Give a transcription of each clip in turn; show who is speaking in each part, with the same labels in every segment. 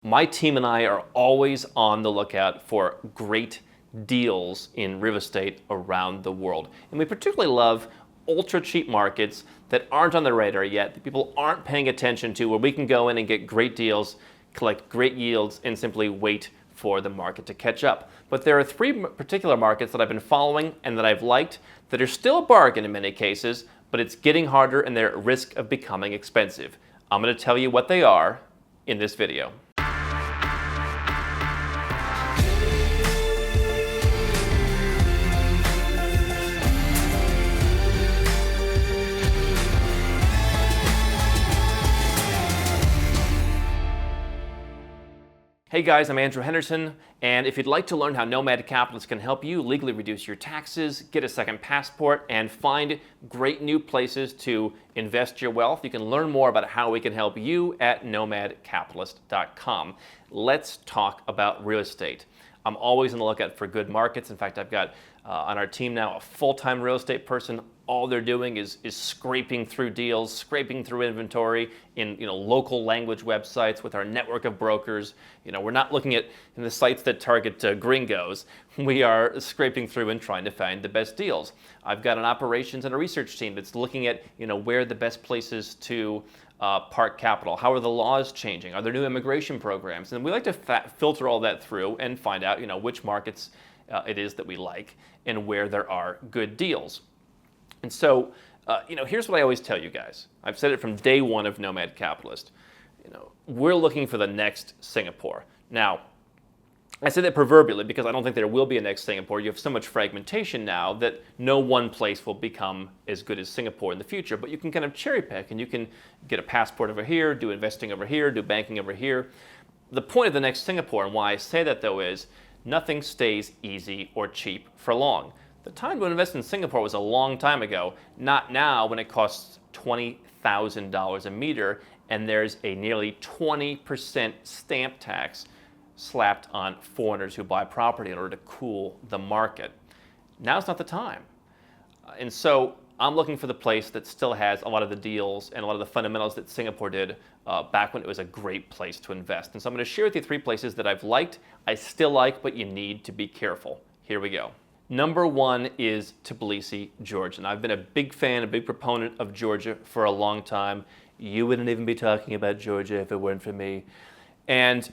Speaker 1: My team and I are always on the lookout for great deals in real estate around the world. And we particularly love ultra cheap markets that aren't on the radar yet, that people aren't paying attention to, where we can go in and get great deals, collect great yields, and simply wait for the market to catch up. But there are three particular markets that I've been following and that I've liked that are still a bargain in many cases, but it's getting harder and they're at risk of becoming expensive. I'm going to tell you what they are in this video. Hey guys, I'm Andrew Henderson, and if you'd like to learn how Nomad Capitalist can help you legally reduce your taxes, get a second passport, and find great new places to invest your wealth, you can learn more about how we can help you at nomadcapitalist.com. Let's talk about real estate. I'm always on the lookout for good markets. In fact, I've got on our team now a full-time real estate person. All they're doing is scraping through deals, scraping through inventory in local language websites with our network of brokers. We're not looking at the sites that target gringos. We are scraping through and trying to find the best deals. I've got an operations and a research team that's looking at where are the best places to park capital. How are the laws changing? Are there new immigration programs? And we like to filter all that through and find out which markets it is that we like and where there are good deals. And so, here's what I always tell you guys. I've said it from day one of Nomad Capitalist. We're looking for the next Singapore. Now, I say that proverbially because I don't think there will be a next Singapore. You have so much fragmentation now that no one place will become as good as Singapore in the future. But you can kind of cherry pick and you can get a passport over here, do investing over here, do banking over here. The point of the next Singapore, and why I say that though, is nothing stays easy or cheap for long. The time to invest in Singapore was a long time ago, not now when it costs $20,000 a meter and there's a nearly 20% stamp tax slapped on foreigners who buy property in order to cool the market. Now's not the time. And so I'm looking for the place that still has a lot of the deals and a lot of the fundamentals that Singapore did back when it was a great place to invest. And so I'm going to share with you three places that I've liked, I still like, but you need to be careful. Here we go. Number one is Tbilisi, Georgia. And I've been a big fan, a big proponent of Georgia for a long time. You wouldn't even be talking about Georgia if it weren't for me. And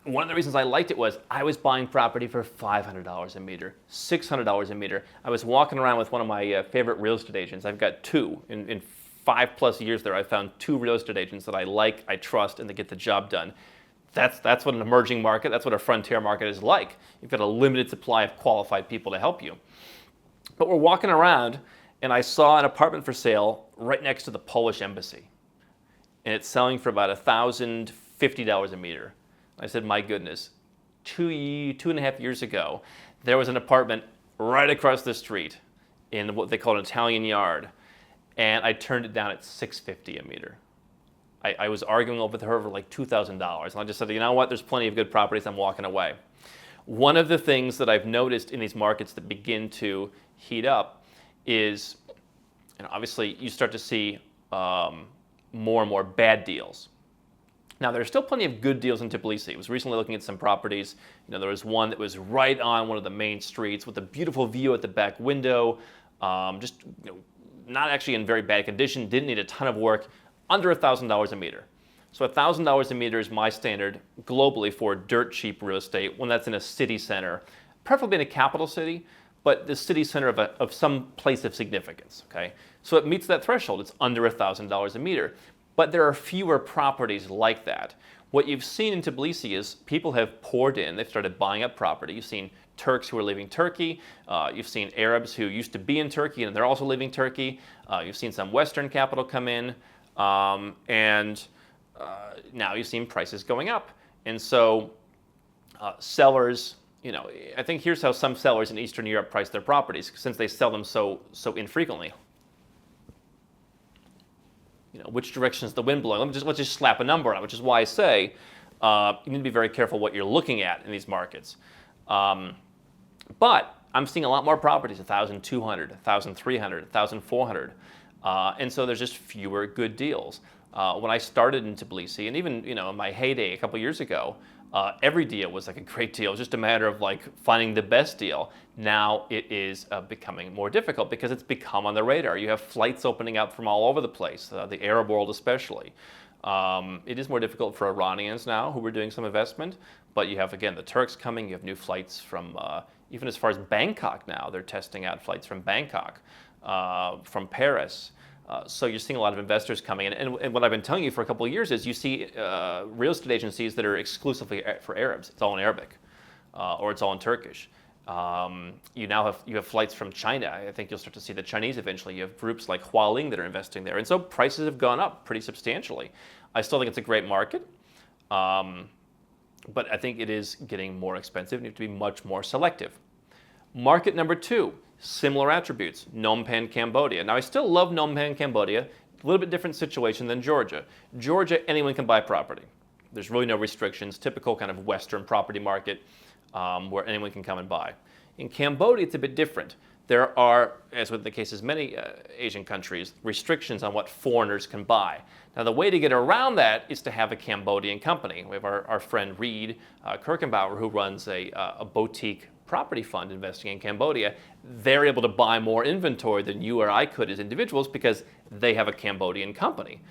Speaker 1: one of the reasons I liked it was I was buying property for $500 a meter, $600 a meter. I was walking around with one of my favorite real estate agents. I've got two. In 5+ years there, I found two real estate agents that I like, I trust, and they get the job done. That's what an emerging market, that's what a frontier market is like. You've got a limited supply of qualified people to help you. But we're walking around, and I saw an apartment for sale right next to the Polish embassy. And it's selling for about $1,050 a meter. I said, my goodness, 2.5 years ago, there was an apartment right across the street in what they call an Italian yard, and I turned it down at $650 a meter. I was arguing with her over like $2,000, and I just said, you know what, there's plenty of good properties, I'm walking away. One of the things that I've noticed in these markets that begin to heat up is, obviously you start to see more and more bad deals. Now, there are still plenty of good deals in Tbilisi. I was recently looking at some properties. There was one that was right on one of the main streets with a beautiful view at the back window, not actually in very bad condition, didn't need a ton of work, under $1,000 a meter. So $1,000 a meter is my standard globally for dirt cheap real estate when that's in a city center, preferably in a capital city, but the city center of some place of significance, okay? So it meets that threshold, it's under $1,000 a meter. But there are fewer properties like that. What you've seen in Tbilisi is people have poured in, they've started buying up property. You've seen Turks who are leaving Turkey. You've seen Arabs who used to be in Turkey and they're also leaving Turkey. You've seen some Western capital come in. Now you've seen prices going up. And so sellers, I think here's how some sellers in Eastern Europe price their properties since they sell them so infrequently. Which direction is the wind blowing? Let's just slap a number on it, which is why I say you need to be very careful what you're looking at in these markets. But I'm seeing a lot more properties, 1,200, 1,300, 1,400. And so there's just fewer good deals. When I started in Tbilisi, and even in my heyday a couple years ago, every deal was like a great deal. It was just a matter of like finding the best deal. Now it is becoming more difficult because it's become on the radar. You have flights opening up from all over the place, the Arab world especially. It is more difficult for Iranians now who are doing some investment, but you have, again, the Turks coming. You have new flights from even as far as Bangkok now. They're testing out flights from Bangkok, from Paris. So you're seeing a lot of investors coming in. And what I've been telling you for a couple of years is you see real estate agencies that are exclusively for Arabs. It's all in Arabic, or it's all in Turkish. You have flights from China. I think you'll start to see the Chinese eventually. You have groups like Hualing that are investing there. And so prices have gone up pretty substantially. I still think it's a great market, but I think it is getting more expensive and you have to be much more selective. Market number 2, similar attributes, Phnom Penh, Cambodia. Now I still love Phnom Penh, Cambodia. A little bit different situation than Georgia. Georgia, anyone can buy property. There's really no restrictions, typical kind of Western property market. Where anyone can come and buy. In Cambodia, it's a bit different. There are, as with the cases many Asian countries, restrictions on what foreigners can buy. Now, the way to get around that is to have a Cambodian company. We have our friend Reed Kirkenbauer, who runs a boutique property fund investing in Cambodia. They're able to buy more inventory than you or I could as individuals because they have a Cambodian company.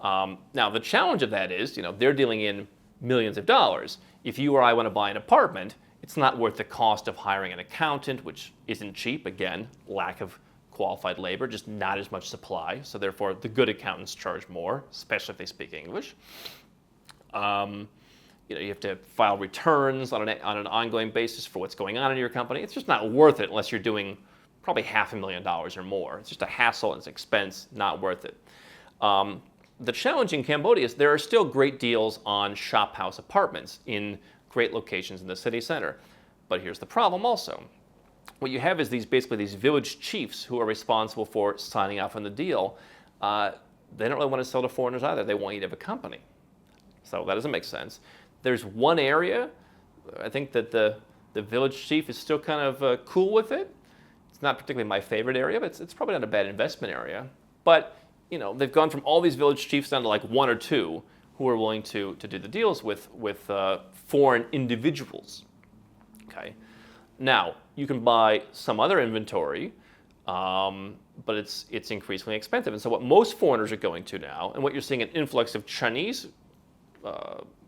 Speaker 1: Now, the challenge of that is, they're dealing in millions of dollars. If you or I want to buy an apartment, it's not worth the cost of hiring an accountant, which isn't cheap. Again, lack of qualified labor, just not as much supply. So therefore, the good accountants charge more, especially if they speak English. You have to file returns on an ongoing basis for what's going on in your company. It's just not worth it unless you're doing probably $500,000 or more. It's just a hassle and it's expense, not worth it. The challenge in Cambodia is there are still great deals on shop house apartments in great locations in the city center. But here's the problem also. What you have is basically these village chiefs who are responsible for signing off on the deal. They don't really want to sell to foreigners either. They want you to have a company. So that doesn't make sense. There's one area, I think that the village chief is still kind of cool with it. It's not particularly my favorite area, but it's probably not a bad investment area. But they've gone from all these village chiefs down to like 1 or 2 who are willing to do the deals with foreign individuals. Okay. Now, you can buy some other inventory, but it's increasingly expensive. And so what most foreigners are going to now, and what you're seeing an influx of Chinese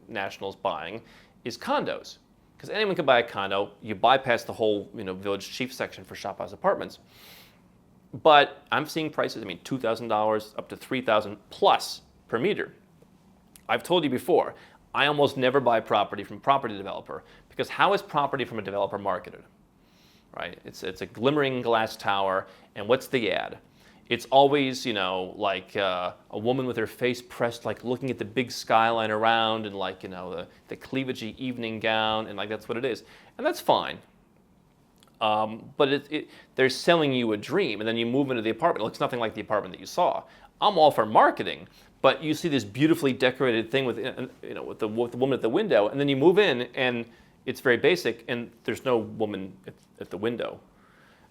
Speaker 1: nationals buying, is condos. Because anyone can buy a condo. You bypass the whole village chief section for shop house apartments. But I'm seeing prices, $2,000 up to $3,000 plus per meter. I've told you before, I almost never buy property from a property developer because how is property from a developer marketed? Right? It's a glimmering glass tower, and what's the ad? It's always, like a woman with her face pressed, like looking at the big skyline around, and like, the cleavagey evening gown, and like that's what it is. And that's fine. But they're selling you a dream, and then you move into the apartment. It looks nothing like the apartment that you saw. I'm all for marketing, but you see this beautifully decorated thing with the woman at the window, and then you move in, and it's very basic, and there's no woman at the window.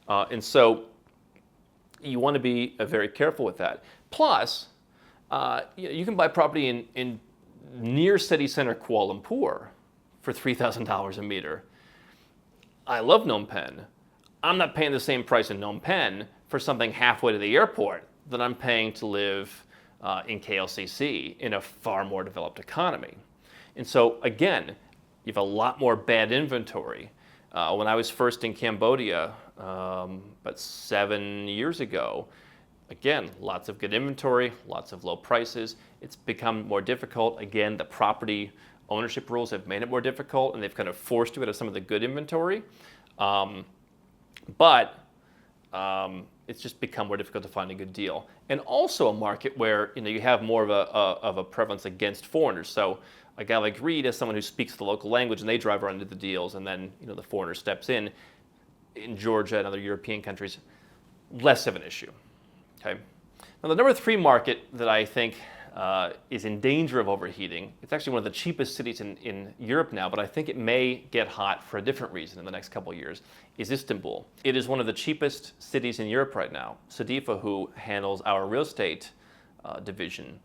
Speaker 1: And so you want to be very careful with that. Plus, you can buy property in near city center Kuala Lumpur for $3,000 a meter. I love Phnom Penh. I'm not paying the same price in Phnom Penh for something halfway to the airport that I'm paying to live in KLCC in a far more developed economy. And so again, you have a lot more bad inventory. When I was first in Cambodia about 7 years ago, again, lots of good inventory, lots of low prices. It's become more difficult. Again, the property ownership rules have made it more difficult, and they've kind of forced you out of some of the good inventory. But it's just become more difficult to find a good deal. And also a market where you have more of a prevalence against foreigners. So a guy like Reed is someone who speaks the local language, and they drive around to the deals, and then the foreigner steps in. In Georgia and other European countries, less of an issue. Okay. Now the number 3 market that I think is in danger of overheating, it's actually one of the cheapest cities in Europe now, but I think it may get hot for a different reason in the next couple of years, is Istanbul. It is one of the cheapest cities in Europe right now. Sadifa, who handles our real estate division,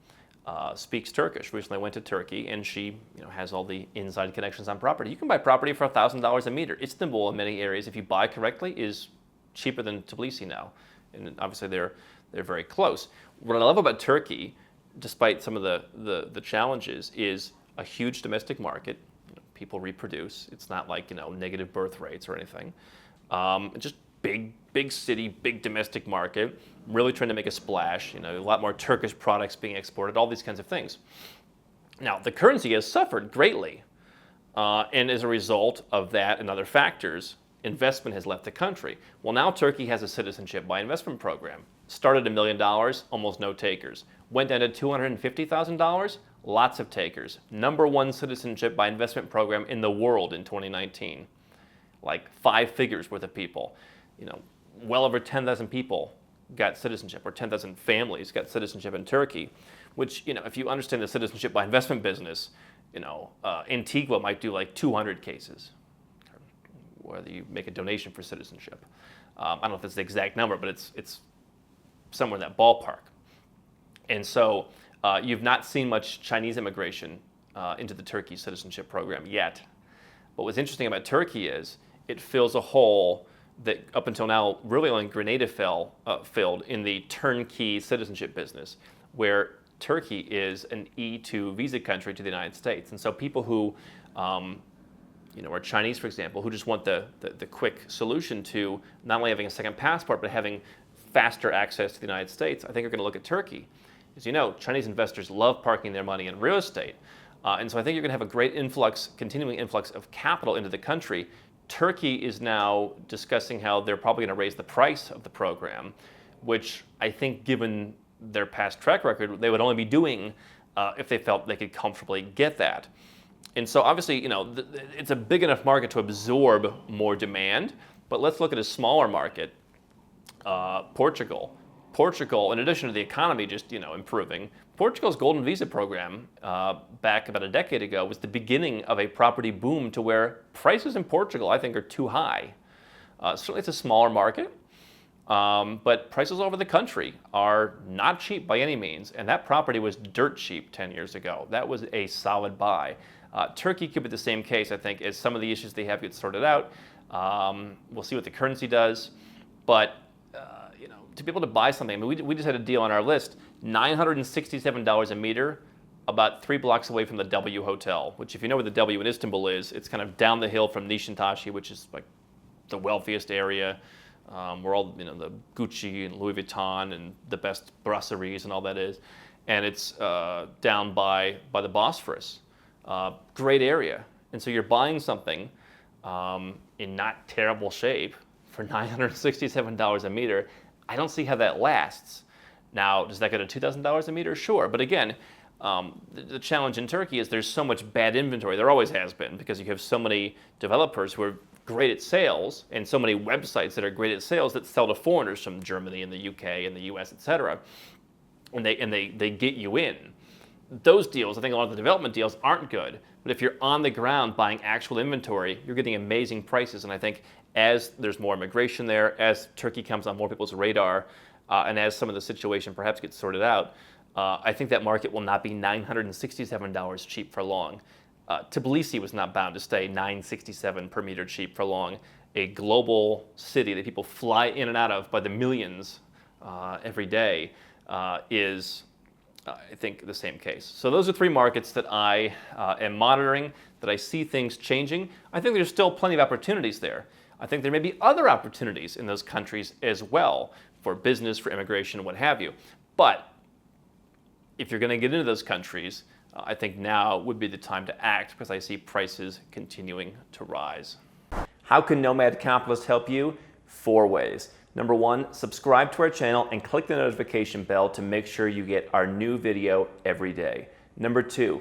Speaker 1: speaks Turkish. Recently went to Turkey, and she has all the inside connections on property. You can buy property for $1,000 a meter. Istanbul, in many areas, if you buy correctly, is cheaper than Tbilisi now, and obviously they're very close. What I love about Turkey, despite some of the challenges, is a huge domestic market. People reproduce. It's not like negative birth rates or anything. Just big city, big domestic market, really trying to make a splash, a lot more Turkish products being exported, all these kinds of things. Now, the currency has suffered greatly, and as a result of that and other factors, investment has left the country. Well, now Turkey has a citizenship by investment program. Started $1 million, almost no takers. Went down to $250,000, lots of takers. #1 citizenship by investment program in the world in 2019. Like 5 figures worth of people. Well over 10,000 people got citizenship, or 10,000 families got citizenship in Turkey, which, if you understand the citizenship by investment business, Antigua might do like 200 cases, whether you make a donation for citizenship. I don't know if that's the exact number, but it's somewhere in that ballpark. And so you've not seen much Chinese immigration into the Turkey citizenship program yet. But what's interesting about Turkey is it fills a hole that up until now really only Grenada filled in the turnkey citizenship business, where Turkey is an E2 visa country to the United States. And so people who are Chinese, for example, who just want the quick solution to not only having a second passport, but having faster access to the United States, I think are going to look at Turkey. As you know, Chinese investors love parking their money in real estate. And so I think you're going to have a great continuing influx of capital into the country. Turkey is now discussing how they're probably going to raise the price of the program, which I think, given their past track record, they would only be doing if they felt they could comfortably get that. And so obviously, it's a big enough market to absorb more demand, but let's look at a smaller market, Portugal. Portugal, in addition to the economy just improving, Portugal's Golden Visa program back about a decade ago was the beginning of a property boom to where prices in Portugal, I think, are too high. Certainly it's a smaller market, but prices all over the country are not cheap by any means, and that property was dirt cheap 10 years ago. That was a solid buy. Turkey could be the same case, I think, as some of the issues they have get sorted out. We'll see what the currency does, but to be able to buy something, I mean, we just had a deal on our list, $967 a meter, about 3 blocks away from the W Hotel, which, if you know where the W in Istanbul is, it's kind of down the hill from Nishantasi, which is like the wealthiest area, where all the Gucci and Louis Vuitton and the best brasseries and all that is, and it's down by the Bosphorus. Great area, and so you're buying something in not terrible shape for $967 a meter. I don't see how that lasts. Now, does that go to $2,000 a meter? Sure, but again, the challenge in Turkey is there's so much bad inventory. There always has been, because you have so many developers who are great at sales and so many websites that are great at sales that sell to foreigners from Germany and the UK and the US, etc. And they get you in. Those deals, I think a lot of the development deals aren't good, but if you're on the ground buying actual inventory, you're getting amazing prices. And I think as there's more immigration there, as Turkey comes on more people's radar, and as some of the situation perhaps gets sorted out, I think that market will not be $967 cheap for long. Tbilisi was not bound to stay $967 per meter cheap for long. A global city that people fly in and out of by the millions every day is, I think, the same case. So those are 3 markets that I am monitoring, that I see things changing. I think there's still plenty of opportunities there. I think there may be other opportunities in those countries as well, for business, for immigration, what have you. But if you're going to get into those countries, I think now would be the time to act, because I see prices continuing to rise. How can Nomad Capitalist help you? 4 ways. Number 1, subscribe to our channel and click the notification bell to make sure you get our new video every day. Number 2,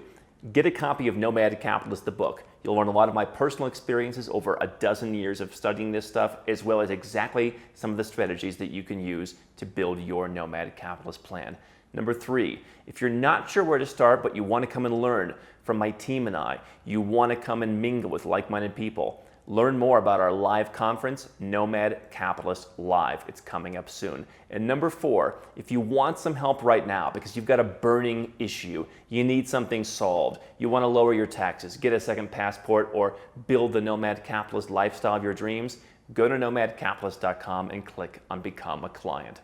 Speaker 1: get a copy of Nomad Capitalist, the book. You'll learn a lot of my personal experiences over a dozen years of studying this stuff, as well as exactly some of the strategies that you can use to build your Nomad Capitalist plan. Number 3, if you're not sure where to start, but you want to come and learn from my team and I, you want to come and mingle with like-minded people, learn more about our live conference, Nomad Capitalist Live. It's coming up soon. And number 4, if you want some help right now because you've got a burning issue, you need something solved, you want to lower your taxes, get a second passport, or build the Nomad Capitalist lifestyle of your dreams, go to nomadcapitalist.com and click on Become a Client.